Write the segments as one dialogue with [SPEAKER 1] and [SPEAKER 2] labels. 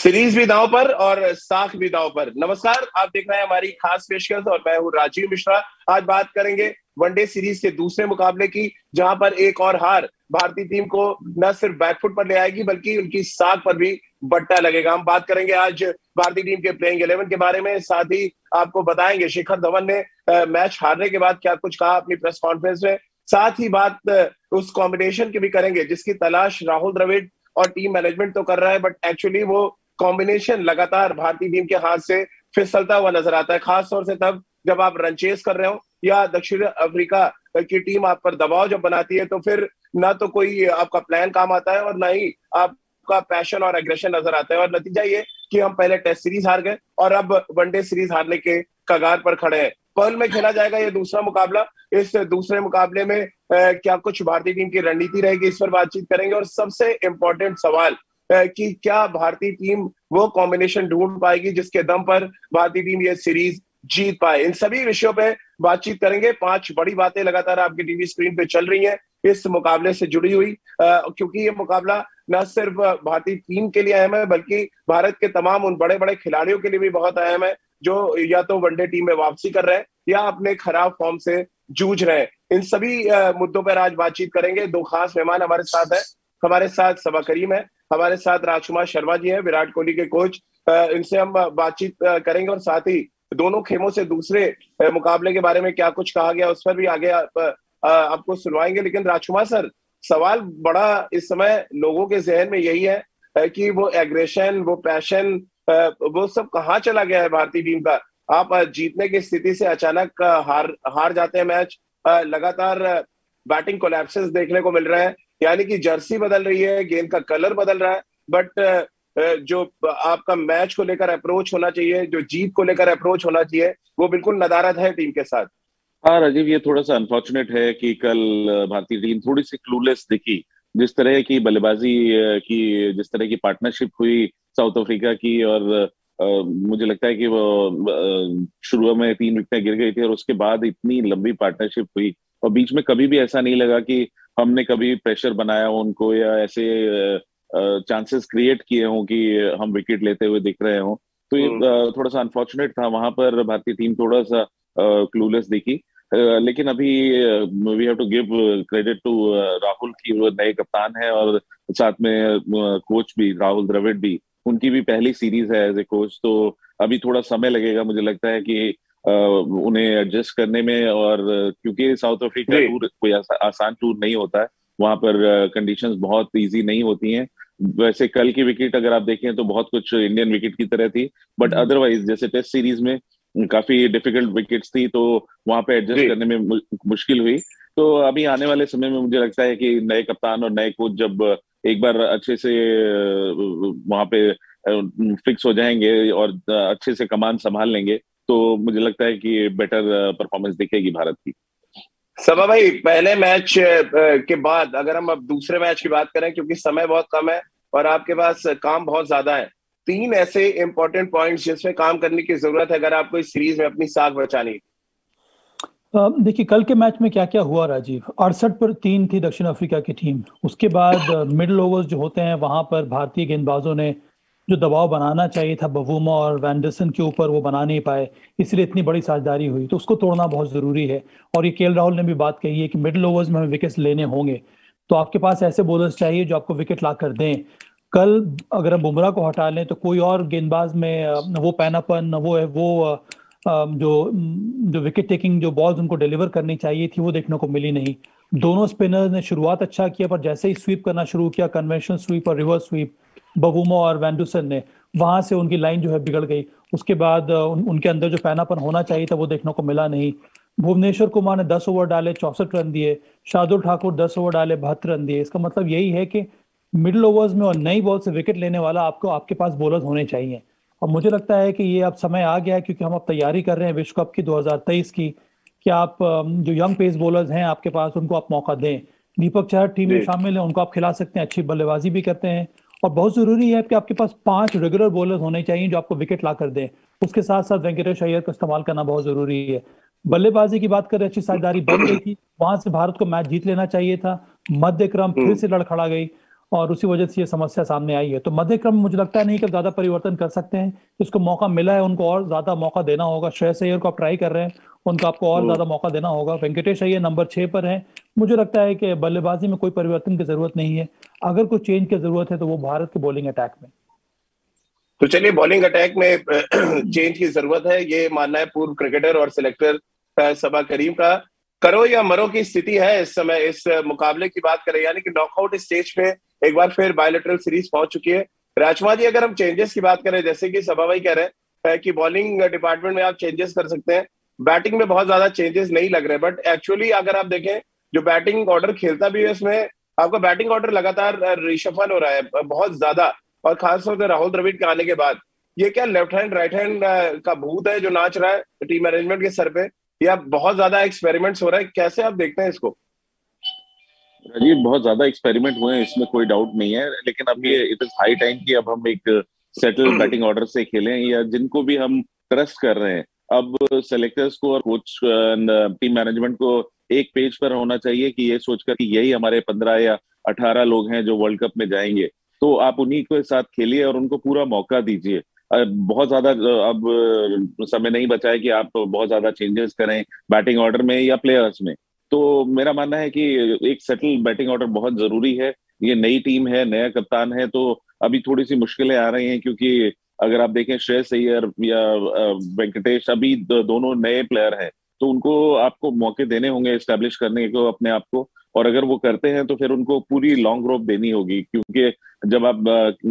[SPEAKER 1] Series भी दांव पर और साख भी दांव पर। नमस्कार, आप देख रहे हैं हमारी खास पेशकश और मैं हूं राजीव मिश्रा। आज बात करेंगे वनडे सीरीज के दूसरे मुकाबले की, जहां पर एक और हार भारतीय टीम को न सिर्फ बैकफुट पर ले आएगी बल्कि उनकी साख पर भी बट्टा लगेगा। हम बात करेंगे आज भारतीय टीम के प्लेइंग 11 के बारे में, साथ ही आपको बताएंगे शिखर धवन ने मैच हारने के बाद क्या कुछ कहा अपनी प्रेस कॉन्फ्रेंस में। साथ ही बात उस कॉम्बिनेशन की भी करेंगे जिसकी तलाश राहुल द्रविड़ और टीम मैनेजमेंट तो कर रहा है, बट एक्चुअली वो कॉम्बिनेशन लगातार भारतीय टीम के हाथ से फिसलता हुआ नजर आता है, खास तौर से तब जब आप रन चेस कर रहे हो या दक्षिण अफ्रीका की टीम आप पर दबाव जब बनाती है, तो फिर ना तो कोई आपका प्लान काम आता है और ना ही आपका पैशन और एग्रेशन नजर आता है। और नतीजा ये कि हम पहले टेस्ट सीरीज हार गए और अब वनडे सीरीज हारने के कगार पर खड़े हैं। पर्ल में खेला जाएगा ये दूसरा मुकाबला। इस दूसरे मुकाबले में क्या कुछ भारतीय टीम की रणनीति रहेगी, इस पर बातचीत करेंगे। और सबसे इंपॉर्टेंट सवाल कि क्या भारतीय टीम वो कॉम्बिनेशन ढूंढ पाएगी जिसके दम पर भारतीय टीम ये सीरीज जीत पाए। इन सभी विषयों पे बातचीत करेंगे। 5 बड़ी बातें लगातार आपकी टीवी स्क्रीन पे चल रही हैं इस मुकाबले से जुड़ी हुई, क्योंकि ये मुकाबला न सिर्फ भारतीय टीम के लिए अहम है बल्कि भारत के तमाम उन बड़े बड़े खिलाड़ियों के लिए भी बहुत अहम है जो या तो वनडे टीम में वापसी कर रहे हैं या अपने खराब फॉर्म से जूझ रहे हैं। इन सभी मुद्दों पर आज बातचीत करेंगे। 2 खास मेहमान हमारे साथ है। हमारे साथ सबा करीम है, हमारे साथ राजकुमार शर्मा जी हैं, विराट कोहली के कोच। इनसे हम बातचीत करेंगे और साथ ही दोनों खेमों से दूसरे मुकाबले के बारे में क्या कुछ कहा गया उस पर भी आगे आपको सुनवाएंगे। लेकिन राजकुमार सर, सवाल बड़ा इस समय लोगों के जहन में यही है कि वो एग्रेशन, वो पैशन, वो सब कहाँ चला गया है भारतीय टीम का। आप जीतने की स्थिति से अचानक हार जाते हैं मैच। लगातार बैटिंग कोलैप्सेस देखने को मिल रहे हैं, यानी कि जर्सी बदल रही है, गेंद का कलर बदल रहा है, बट जो आपका मैच को लेकर अप्रोच होना चाहिए, जो जीत को लेकर अप्रोच होना चाहिए, वो बिल्कुल नदारद है टीम के साथ।
[SPEAKER 2] हाँ राजीव, ये थोड़ा सा अनफॉर्चुनेट है कि कल भारतीय टीम थोड़ी सी क्लूलेस दिखी। जिस तरह की बल्लेबाजी की, जिस तरह की पार्टनरशिप हुई साउथ अफ्रीका की, और मुझे लगता है कि वो शुरू में 3 विकेटें गिर गई थी और उसके बाद इतनी लंबी पार्टनरशिप हुई और बीच में कभी भी ऐसा नहीं लगा कि हमने कभी प्रेशर बनाया उनको या ऐसे चांसेस क्रिएट किए हों कि हम विकेट लेते हुए दिख रहे हों। तो ये थोड़ा सा अनफॉर्चुनेट था। वहां पर भारतीय टीम थोड़ा सा क्लूलेस दिखी। लेकिन अभी we have to give credit to Rahul की वो नए कप्तान है और साथ में कोच भी राहुल द्रविड़ भी, उनकी भी पहली सीरीज है एज ए कोच। तो अभी थोड़ा समय लगेगा मुझे लगता है कि उन्हें एडजस्ट करने में, और क्योंकि साउथ अफ्रीका टूर कोई आसान टूर नहीं होता है, वहां पर कंडीशंस बहुत इजी नहीं होती हैं। वैसे कल की विकेट अगर आप देखें तो बहुत कुछ इंडियन विकेट की तरह थी, बट अदरवाइज जैसे टेस्ट सीरीज में काफी डिफिकल्ट विकेट्स थी तो वहां पे एडजस्ट करने में मुश्किल हुई। तो अभी आने वाले समय में मुझे लगता है कि नए कप्तान और नए कोच जब एक बार अच्छे से वहां पे फिक्स हो जाएंगे और अच्छे से कमान संभाल लेंगे तो मुझे लगता है कि बेटर परफॉर्मेंस दिखेगी भारत की।
[SPEAKER 1] सबा भाई, पहले मैच के बाद अगर हम अब दूसरे मैच की बात करें, क्योंकि समय बहुत कम है और आपके पास काम बहुत ज्यादा है, 3 ऐसे इंपॉर्टेंट पॉइंट्स जिसमें काम करने की जरूरत है अगर आपको इस सीरीज में अपनी साख बचानी।
[SPEAKER 3] देखिए कल के मैच में क्या क्या हुआ राजीव। 68 पर 3 थी दक्षिण अफ्रीका की टीम। उसके बाद मिडिल ओवर्स जो होते हैं वहां पर भारतीय गेंदबाजों ने जो दबाव बनाना चाहिए था बवूमा और वैंडरसन के ऊपर वो बना नहीं पाए, इसलिए इतनी बड़ी साझेदारी हुई। तो उसको तोड़ना बहुत जरूरी है। और ये केएल राहुल ने भी बात कही है कि मिडिल ओवर्स में हमें विकेट्स लेने होंगे, तो आपके पास ऐसे बॉलर्स चाहिए जो आपको विकेट ला कर दें। कल अगर हम बुमराह को हटा लें तो कोई और गेंदबाज में वो पैनापन, वो जो विकेट टेकिंग जो बॉल्स उनको डिलीवर करनी चाहिए थी वो देखने को मिली नहीं। दोनों स्पिनर्स ने शुरुआत अच्छा किया, पर जैसे ही स्वीप करना शुरू किया, कन्वेंशनल स्वीप और रिवर्स स्वीप, बवूमा और वैंडरसन ने, वहां से उनकी लाइन जो है बिगड़ गई। उसके बाद उनके अंदर जो पैनापन होना चाहिए था वो देखने को मिला नहीं। भुवनेश्वर कुमार ने 10 ओवर डाले, 64 रन दिए। शार्दुल ठाकुर 10 ओवर डाले, 72 रन दिए। इसका मतलब यही है कि मिडिल ओवर्स में और नई बॉल से विकेट लेने वाला आपके पास बॉलर्स होने चाहिए। और मुझे लगता है कि ये अब समय आ गया है, क्योंकि हम अब तैयारी कर रहे हैं विश्व कप की 2023 की, कि आप जो यंग पेस बॉलर्स हैं आपके पास, उनको आप मौका दें। दीपक चहर टीम में शामिल है, उनको आप खिला सकते हैं, अच्छी बल्लेबाजी भी करते हैं। और बहुत जरूरी है कि आपके पास 5 रेगुलर बॉलर्स होने चाहिए जो आपको विकेट ला कर दें। उसके साथ साथ वेंकटेश अय्यर का इस्तेमाल करना बहुत जरूरी है। बल्लेबाजी की बात करें, अच्छी साझेदारी बन गई थी, वहां से भारत को मैच जीत लेना चाहिए था। मध्य क्रम फिर से लड़खड़ा गई और उसी वजह से ये समस्या सामने आई है। तो मध्य क्रम मुझे लगता है नहीं कि ज्यादा परिवर्तन कर सकते हैं। जिसको मौका मिला है उनको और ज्यादा मौका देना होगा। श्रेयस अय्यर को आप ट्राई कर रहे हैं, उनको आपको और ज्यादा मौका देना होगा। वेंकटेश अय्यर नंबर 6 पर है। मुझे लगता है कि बल्लेबाजी में कोई परिवर्तन की जरूरत नहीं है। अगर कोई चेंज की जरूरत है तो वो भारत के बॉलिंग अटैक में।
[SPEAKER 1] तो चलिए, बॉलिंग अटैक में चेंज की जरूरत है, ये मानना है पूर्व क्रिकेटर और सिलेक्टर सबा करीम का। करो या मरो की स्थिति है इस समय। इस मुकाबले की बात करें, यानी कि नॉकआउट स्टेज पे एक बार फिर बायलैटरल सीरीज पहुंच चुकी है। राजकुमार जी, अगर हम चेंजेस की बात करें, जैसे कि सबा भाई कह रहे हैं कि बॉलिंग डिपार्टमेंट में आप चेंजेस कर सकते हैं, बैटिंग में बहुत ज्यादा चेंजेस नहीं लग रहे, बट एक्चुअली अगर आप देखें जो बैटिंग ऑर्डर खेलता भी है इसमें आपका बैटिंग ऑर्डर लगातार रिशफल हो रहा है बहुत ज्यादा, और खासतौर से राहुल द्रविड़ के आने के बाद। ये क्या लेफ्ट हैंड राइट हैंड का भूत है जो नाच रहा है टीम मैनेजमेंट के सर पे, या बहुत ज्यादा एक्सपेरिमेंट्स हो रहा है? कैसे आप देखते हैं इसको?
[SPEAKER 2] राजीव, बहुत ज्यादा एक्सपेरिमेंट हुए हैं, इसमें कोई डाउट नहीं है, लेकिन अब ये इट इज हाई टाइम कि अब हम एक सेटल बैटिंग ऑर्डर से खेलें, या जिनको भी हम ट्रस्ट कर रहे हैं। अब सेलेक्टर्स को और कोच टीम मैनेजमेंट को एक पेज पर होना चाहिए कि ये सोचकर कि यही हमारे 15 या 18 लोग हैं जो वर्ल्ड कप में जाएंगे, तो आप उन्हीं के साथ खेलिए और उनको पूरा मौका दीजिए। बहुत ज्यादा अब समय नहीं बचा है कि आप बहुत ज्यादा चेंजेस करें बैटिंग ऑर्डर में या प्लेयर्स में। तो मेरा मानना है कि एक सेटल बैटिंग ऑर्डर बहुत जरूरी है। ये नई टीम है, नया कप्तान है, तो अभी थोड़ी सी मुश्किलें आ रही हैं, क्योंकि अगर आप देखें श्रेयस अय्यर या वेंकटेश अभी दोनों नए प्लेयर हैं, तो उनको आपको मौके देने होंगे एस्टेब्लिश करने को अपने आप को। और अगर वो करते हैं तो फिर उनको पूरी लॉन्ग रोप देनी होगी, क्योंकि जब आप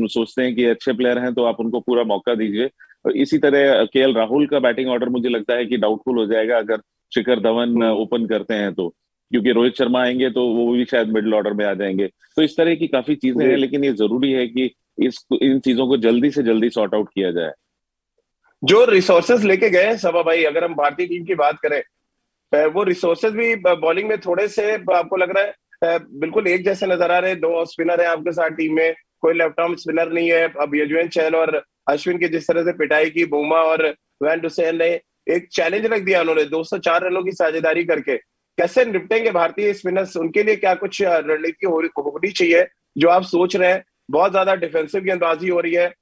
[SPEAKER 2] सोचते हैं कि अच्छे प्लेयर हैं तो आप उनको पूरा मौका दीजिए। इसी तरह केएल राहुल का बैटिंग ऑर्डर मुझे लगता है कि डाउटफुल हो जाएगा अगर शिखर धवन ओपन करते हैं तो, क्योंकि रोहित शर्मा आएंगे तो वो भी शायद मिडिल ऑर्डर में आ जाएंगे। तो इस तरह की काफी चीजें हैं, लेकिन ये जरूरी है कि इन चीजों को जल्दी से जल्दी सॉर्ट आउट किया जाए।
[SPEAKER 1] जो रिसोर्सेज लेके गए हैं सबा भाई, अगर हम भारतीय टीम की बात करें, वो रिसोर्सेज भी बॉलिंग में थोड़े से आपको लग रहा है बिल्कुल एक जैसे नजर आ रहे हैं? 2 स्पिनर है आपके साथ टीम में, कोई लेफ्ट आर्म स्पिनर नहीं है। अब युजवेंद्र चहल और अश्विन की जिस तरह से पिटाई की बुमराह और वैन डुसेन ने, एक चैलेंज रख दिया उन्होंने 204 रनों की साझेदारी करके। कैसे निपटेंगे भारतीय स्पिनर्स? उनके लिए क्या कुछ रणनीति होनी चाहिए जो आप सोच रहे हैं? बहुत ज्यादा डिफेंसिव गेंदबाजी हो रही है,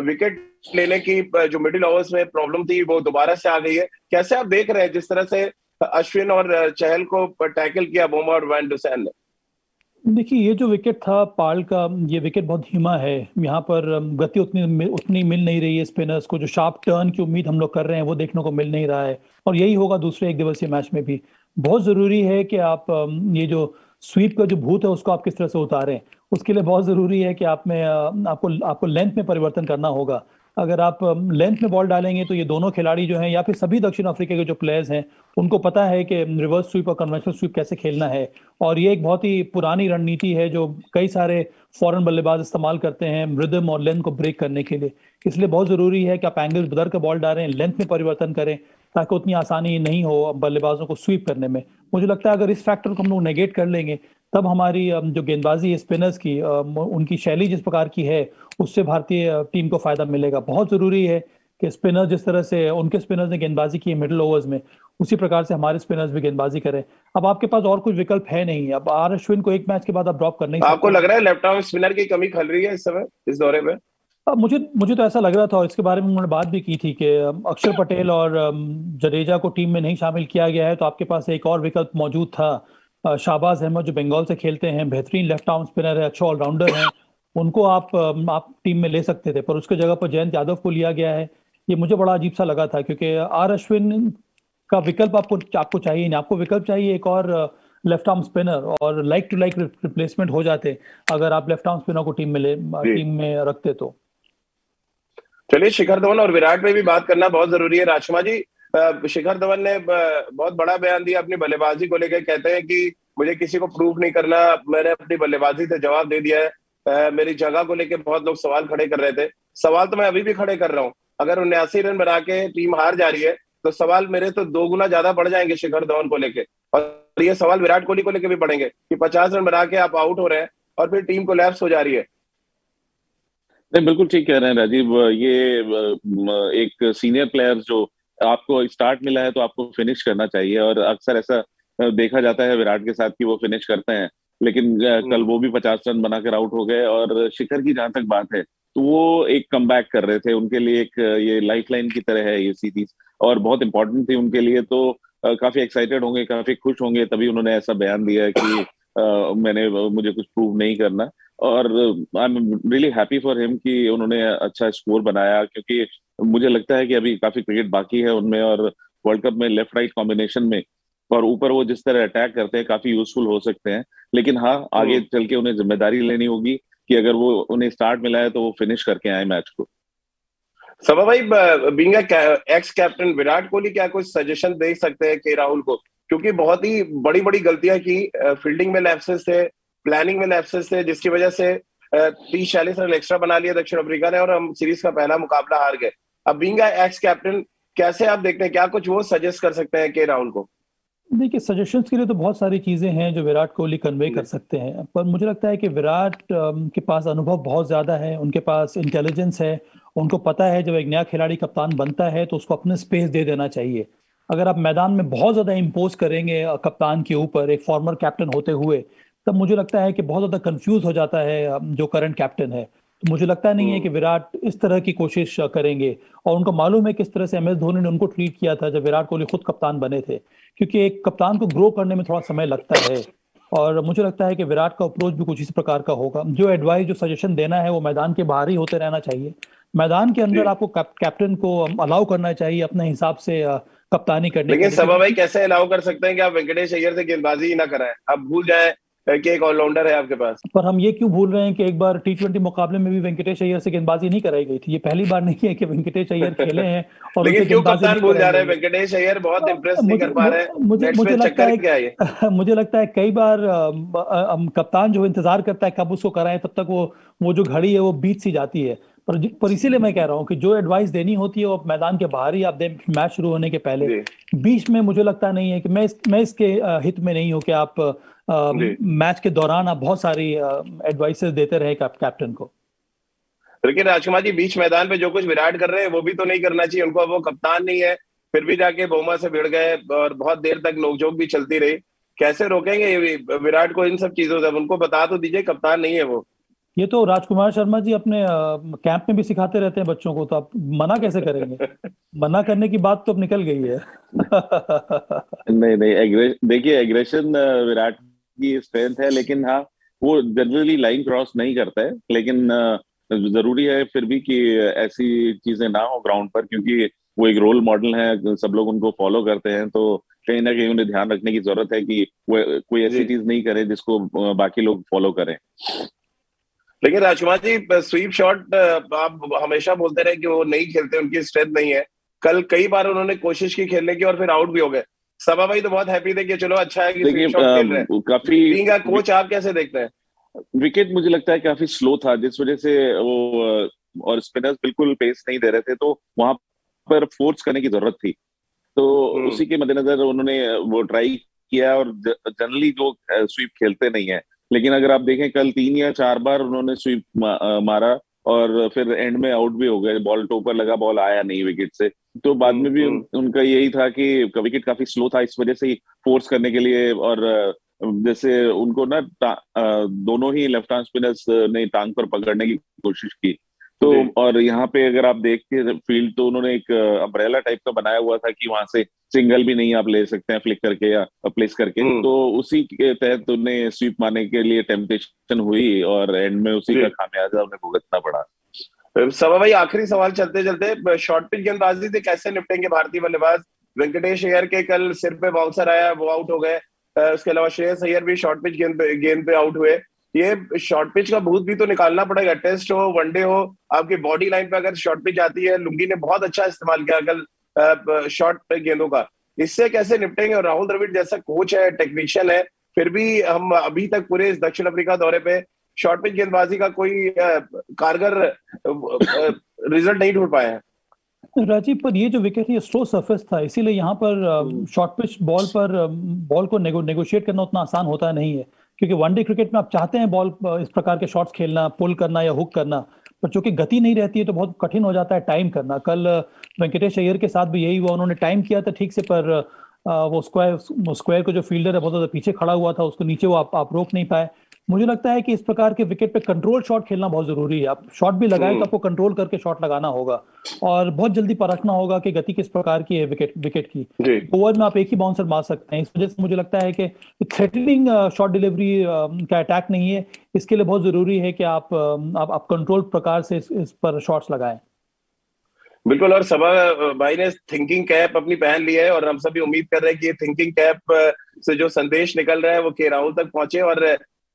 [SPEAKER 1] विकेट लेने की जो मिडिल ओवर्स में प्रॉब्लम थी वो दोबारा से आ गई है। कैसे आप देख रहे हैं जिस तरह से अश्विन और चहल को टैकल किया बुमराह और वैन डुसेन ने?
[SPEAKER 3] देखिए, ये जो विकेट था पाल का, ये विकेट बहुत धीमा है। यहाँ पर गति उतनी मिल नहीं रही है स्पिनर्स को। जो शार्प टर्न की उम्मीद हम लोग कर रहे हैं वो देखने को मिल नहीं रहा है, और यही होगा दूसरे एक दिवसीय मैच में भी। बहुत जरूरी है कि आप ये जो स्वीप का जो भूत है उसको आप किस तरह से उतारें। उसके लिए बहुत जरूरी है कि आपको लेंथ में परिवर्तन करना होगा। अगर आप लेंथ में बॉल डालेंगे तो ये दोनों खिलाड़ी जो हैं या फिर सभी दक्षिण अफ्रीका के जो प्लेयर्स हैं उनको पता है कि रिवर्स स्वीप और कन्वेंशनल स्वीप कैसे खेलना है। और ये एक बहुत ही पुरानी रणनीति है जो कई सारे फॉरेन बल्लेबाज इस्तेमाल करते हैं रिदम और लेंथ को ब्रेक करने के लिए। इसलिए बहुत जरूरी है कि आप एंगल बदल कर बॉल डालें, लेंथ में परिवर्तन करें, ताकि उतनी आसानी नहीं हो बल्लेबाजों को स्वीप करने में। मुझे लगता है अगर इस फैक्टर को हम लोग नेगेट कर लेंगे तब हमारी जो गेंदबाजी है स्पिनर्स की, उनकी शैली जिस प्रकार की है उससे भारतीय टीम को फायदा मिलेगा। बहुत जरूरी है कि स्पिनर जिस तरह से उनके स्पिनर्स ने गेंदबाजी की है मिडिल ओवर्स में, उसी प्रकार से हमारे स्पिनर्स भी गेंदबाजी करें। अब आपके पास और कुछ विकल्प है नहीं। अब आर अश्विन को एक मैच के बाद आप ड्रॉप कर नहीं सकते।
[SPEAKER 1] आपको लग रहा है लेफ्ट आर्म स्पिनर की कमी खल रही है इस समय इस दौरे में?
[SPEAKER 3] अब मुझे तो ऐसा लग रहा था, और इसके बारे में उन्होंने बात भी की थी कि अक्षर पटेल और जडेजा को टीम में नहीं शामिल किया गया है तो आपके पास एक और विकल्प मौजूद था। शाहबाज अहमद जो बंगाल से खेलते हैं, बेहतरीन लेफ्ट आर्म स्पिनर है, अच्छे ऑलराउंडर हैं, उनको आप टीम में ले सकते थे, पर उसके जगह पर जयंत यादव को लिया गया है। ये मुझे बड़ा अजीब सा लगा था, क्योंकि आर अश्विन का विकल्प आपको चाहिए नहीं। आपको विकल्प चाहिए एक और लेफ्ट आर्म स्पिनर, और लाइक टू लाइक रिप्लेसमेंट हो जाते अगर आप लेफ्ट आर्म स्पिनर को टीम में रखते तो।
[SPEAKER 1] चलिए, शिखर धवन और विराट में भी बात करना बहुत जरूरी है। राजकुमार जी, शिखर धवन ने बहुत बड़ा बयान दिया अपनी बल्लेबाजी को लेकर। कहते हैं कि मुझे किसी को प्रूव नहीं करना, मैंने अपनी बल्लेबाजी से जवाब दे दिया है। मेरी जगह को लेकर बहुत लोग सवाल खड़े कर रहे थे। सवाल तो मैं अभी भी खड़े कर रहा हूँ। अगर 79 रन बना के टीम हार जा रही है तो सवाल मेरे तो 2 गुना ज्यादा बढ़ जाएंगे शिखर धवन को लेके, और ये सवाल विराट कोहली को लेके भी बढ़ेंगे कि 50 रन बना के आप आउट हो रहे हैं और फिर टीम कोलैप्स हो जा रही है।
[SPEAKER 2] नहीं, बिल्कुल ठीक कह रहे हैं राजीव। ये एक सीनियर प्लेयर जो आपको स्टार्ट मिला है तो आपको फिनिश करना चाहिए, और अक्सर ऐसा देखा जाता है विराट के साथ कि वो फिनिश करते हैं। लेकिन कल वो भी 50 रन बनाकर आउट हो गए। और शिखर की जहां तक बात है तो वो एक कमबैक कर रहे थे, उनके लिए एक ये लाइफलाइन की तरह है ये सीरीज, और बहुत इंपॉर्टेंट थी उनके लिए। तो काफी एक्साइटेड होंगे, काफी खुश होंगे, तभी उन्होंने ऐसा बयान दिया है कि मुझे कुछ प्रूव नहीं करना। और I am really happy for him कि उन्होंने अच्छा स्कोर बनाया, क्योंकि मुझे लगता है कि अभी काफी क्रिकेट बाकी है उनमें, और वर्ल्ड कप में लेफ्ट राइट कॉम्बिनेशन में और ऊपर वो जिस तरह अटैक करते हैं काफी यूजफुल हो सकते हैं। लेकिन हाँ, आगे चल के उन्हें जिम्मेदारी लेनी होगी कि अगर वो उन्हें स्टार्ट मिला है तो वो फिनिश करके आए मैच को।
[SPEAKER 1] सभा भाई, being x captain Virat Kohli क्या कुछ सजेशन दे सकते हैं के राहुल को? क्योंकि बहुत ही बड़ी बड़ी गलतियां की, फील्डिंग में लैप्सेस थे, प्लानिंग में लैप्सेस थे, जिसकी वजह से 30-40 रन एक्स्ट्रा बना लिया दक्षिण अफ्रीका ने और हम सीरीज का पहला मुकाबला हार गए। अब बीइंग एक्स कैप्टन कैसे आप देखते हैं, क्या कुछ वो सजेस्ट कर सकते हैं के राहुल को?
[SPEAKER 3] देखिए, सजेशंस के लिए तो बहुत सारी चीजें हैं जो विराट कोहली कन्वे कर सकते हैं, पर मुझे लगता है कि विराट के पास अनुभव बहुत ज्यादा है, उनके पास इंटेलिजेंस है, उनको पता है जब एक नया खिलाड़ी कप्तान बनता है तो उसको अपने स्पेस दे देना चाहिए। अगर आप मैदान में बहुत ज्यादा इम्पोज करेंगे कप्तान के ऊपर एक फॉर्मर कैप्टन होते हुए, तब मुझे लगता है कि बहुत ज्यादा कंफ्यूज हो जाता है जो करंट कैप्टन है। तो मुझे लगता नहीं है कि विराट इस तरह की कोशिश करेंगे, और उनको मालूम है किस तरह से MS धोनी ने उनको ट्रीट किया था जब विराट कोहली खुद कप्तान बने थे, क्योंकि एक कप्तान को ग्रो करने में थोड़ा समय लगता है। और मुझे लगता है कि विराट का अप्रोच भी कुछ इस प्रकार का होगा। जो एडवाइस, जो सजेशन देना है वो मैदान के बाहर ही होते रहना चाहिए। मैदान के अंदर आपको कैप्टन को अलाउ करना चाहिए अपने हिसाब से कप्तानी करने के
[SPEAKER 1] लेकिन
[SPEAKER 3] लिए।
[SPEAKER 1] सभा भाई कैसे अलाउ कर सकते हैं कि आप वेंकटेश अय्यर से गेंदबाजी ही ना कराएं, आप भूल जाए कि एक ऑलराउंडर है आपके पास?
[SPEAKER 3] पर हम ये क्यों भूल रहे हैं कि एक बार T20 मुकाबले में भी वेंकटेश अय्यर से गेंदबाजी नहीं कराई गई थी। ये पहली बार नहीं है कि वेंकटेश अय्यर खेले हैं और उनसे
[SPEAKER 1] लेकिन क्यों
[SPEAKER 3] गेंदबाजी
[SPEAKER 1] कप्तान
[SPEAKER 3] नहीं
[SPEAKER 1] भूल जा
[SPEAKER 3] कराई
[SPEAKER 1] रहे
[SPEAKER 3] गई
[SPEAKER 1] हैं?
[SPEAKER 3] है।
[SPEAKER 1] वेंकटेश अय्यर बहुत इंप्रेस नहीं
[SPEAKER 3] मुझे
[SPEAKER 1] कर पा रहे हैं,
[SPEAKER 3] मुझे
[SPEAKER 1] नेट्स
[SPEAKER 3] मुझे
[SPEAKER 1] में
[SPEAKER 3] लगता
[SPEAKER 1] चक्कर
[SPEAKER 3] है
[SPEAKER 1] क्या है ये?
[SPEAKER 3] मुझे लगता है कई बार कप्तान जो इंतजार करता है कब उसको कराएं, तब तक वो जो घड़ी है वो बीत सी जाती है। पर इसीलिए मैं कह रहा हूँ कि जो एडवाइस देनी होती है वो मैदान के बाहर ही आप दें, मैच शुरू होने के पहले।
[SPEAKER 1] जी
[SPEAKER 3] बीच में मुझे लगता नहीं है कि मैं इसके हित में नहीं हूँ कि आप
[SPEAKER 1] जी।
[SPEAKER 3] मैच के दौरान आप बहुत सारी एडवाइसेस देते रहे कैप्टन को।
[SPEAKER 1] लेकिन राजकुमार जी, बीच मैदान पे जो कुछ विराट कर रहे हैं वो भी तो नहीं करना चाहिए उनको। अब वो कप्तान नहीं है, फिर भी जाके बोमा से भिड़ गए और बहुत देर तक नोकझोंक भी चलती रही। कैसे रोकेंगे विराट को इन सब चीजों से? अब उनको बता तो दीजिए कप्तान नहीं है वो।
[SPEAKER 3] ये तो राजकुमार शर्मा जी अपने कैंप में भी सिखाते रहते हैं बच्चों को, तो आप मना कैसे करेंगे? मना करने की बात तो अब निकल गई है।
[SPEAKER 2] नहीं नहीं, देखिए एग्रेशन विराट की स्ट्रेंथ है, लेकिन हाँ, वो जनरली लाइन क्रॉस नहीं करता है। लेकिन जरूरी है फिर भी कि ऐसी चीजें ना हो ग्राउंड पर, क्योंकि वो एक रोल मॉडल है, सब लोग उनको फॉलो करते हैं। तो कहीं ना कहीं उन्हें ध्यान रखने की जरूरत है कि वो कोई ऐसी
[SPEAKER 1] जी।
[SPEAKER 2] चीज नहीं करे जिसको बाकी लोग फॉलो करें।
[SPEAKER 1] लेकिन राजकुमार जी, स्वीप शॉट आप हमेशा बोलते रहे कि वो नहीं खेलते, उनकी स्ट्रेंथ नहीं है। कल कई बार उन्होंने कोशिश की खेलने की और फिर आउट भी हो गए। सभा भाई तो बहुत हैप्पी थे कि चलो अच्छा है कि
[SPEAKER 2] देखिए
[SPEAKER 1] स्वीप शॉट खेल रहे हैं।
[SPEAKER 2] काफी
[SPEAKER 1] बीइंग अ कोच आप कैसे देखते हैं?
[SPEAKER 2] विकेट मुझे लगता है काफी स्लो था, जिस वजह से वो और स्पिनर्स बिल्कुल पेस नहीं दे रहे थे, तो वहां पर फोर्स करने की जरूरत थी। तो उसी के मद्देनजर उन्होंने वो ट्राई किया, और जनरली जो स्वीप खेलते नहीं है। लेकिन अगर आप देखें कल 3 या 4 बार उन्होंने स्वीप मारा और फिर एंड में आउट भी हो गए, बॉल टोपर लगा, बॉल आया नहीं विकेट से। तो बाद में भी उनका यही था कि विकेट काफी स्लो था, इस वजह से फोर्स करने के लिए। और जैसे उनको ना दोनों ही लेफ्ट आर्म स्पिनर्स ने टांग पर पकड़ने की कोशिश की। तो और यहाँ पे अगर आप देखते फील्ड, तो उन्होंने एक अम्ब्रेला टाइप का बनाया हुआ था कि वहां से सिंगल भी नहीं आप ले सकते हैं फ्लिक करके या प्लेस करके। तो उसी के तहत उन्हें स्वीप मारने के लिए टेम्पटेशन हुई और एंड में उसी का खामियाजा उन्हें भुगतना पड़ा।
[SPEAKER 1] सभा भाई, आखिरी सवाल चलते चलते, शॉर्ट पिच गेंदबाजी से कैसे निपटेंगे भारतीय बल्लेबाज? वेंकटेश अय्यर के कल सिर पे बाउंसर आया, वो आउट हो गए। उसके अलावा श्रेयस अय्यर भी शॉर्ट पिच गेंद पे आउट हुए। ये शॉर्ट पिच का भूत भी तो निकालना पड़ेगा। टेस्ट हो, वनडे हो, आपकी बॉडी लाइन पे अगर शॉर्ट पिच आती है। लुंगी ने बहुत अच्छा इस्तेमाल किया कल शॉर्ट गेंदों का। इससे कैसे निपटेंगे? और राहुल द्रविड़ जैसा कोच है, टेक्नीशियन है, फिर भी हम अभी तक पूरे इस दक्षिण अफ्रीका दौरे पे शॉर्ट पिच गेंदबाजी का कोई कारगर रिजल्ट नहीं ढूंढ पाए हैं।
[SPEAKER 3] राजीव, पर ये जो विकेट है स्लो सरफेस था, इसीलिए यहाँ पर शॉर्ट पिच बॉल को नेगोशिएट करना उतना आसान होता नहीं है, क्योंकि वनडे क्रिकेट में आप चाहते हैं बॉल इस प्रकार के शॉट्स खेलना, पुल करना या हुक करना, पर चूंकि गति नहीं रहती है तो बहुत कठिन हो जाता है टाइम करना। कल वेंकटेश अय्यर के साथ भी यही हुआ, उन्होंने टाइम किया था ठीक से, पर वो स्क्वायर को जो फील्डर है बहुत ज्यादा पीछे खड़ा हुआ था, उसको नीचे वो आप रोक नहीं पाए। मुझे लगता है कि इस प्रकार के विकेट पे कंट्रोल शॉट खेलना बहुत जरूरी है। आप शॉट भी लगाए तो आपको कंट्रोल करके शॉट लगाना होगा और बहुत जल्दी परखना होगा कि गति किस प्रकार की है विकेट की। ओवर में आप एक ही बाउंसर मार सकते हैं, इस वजह से मुझे लगता है कि थ्रेटनिंग शॉट डिलीवरी का अटैक नहीं है। इसके लिए बहुत जरूरी है कि आप कंट्रोल प्रकार से इस पर शॉट्स लगाएं।
[SPEAKER 1] बिल्कुल, और सबा भाई ने थिंकिंग कैप अपनी पहन ली है और हम सभी उम्मीद कर रहे हैं कि ये थिंकिंग कैप से जो संदेश निकल रहा है वो के राहुल तक पहुंचे और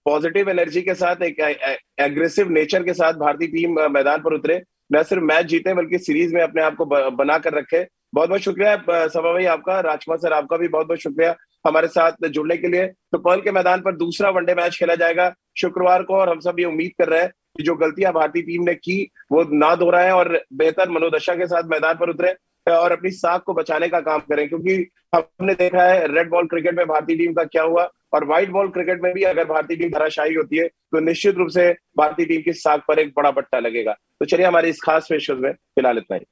[SPEAKER 1] पॉजिटिव एनर्जी के साथ, एक एग्रेसिव नेचर के साथ भारतीय टीम मैदान पर उतरे, न सिर्फ मैच जीते बल्कि सीरीज में अपने आप को बना कर रखे। बहुत बहुत शुक्रिया सबा भाई आपका, राजकुमार सर आपका भी बहुत बहुत शुक्रिया हमारे साथ जुड़ने के लिए। तो पर्ल के मैदान पर दूसरा वनडे मैच खेला जाएगा शुक्रवार को और हम सब ये उम्मीद कर रहे हैं कि जो गलतियां भारतीय टीम ने की वो ना दोहराएं और बेहतर मनोदशा के साथ मैदान पर उतरे और अपनी साख को बचाने का काम करें, क्योंकि हमने देखा है रेड बॉल क्रिकेट में भारतीय टीम का क्या हुआ और व्हाइट बॉल क्रिकेट में भी अगर भारतीय टीम धराशायी होती है तो निश्चित रूप से भारतीय टीम की साख पर एक बड़ा पट्टा लगेगा। तो चलिए हमारी इस खास पेशकश में फिलहाल इतना ही।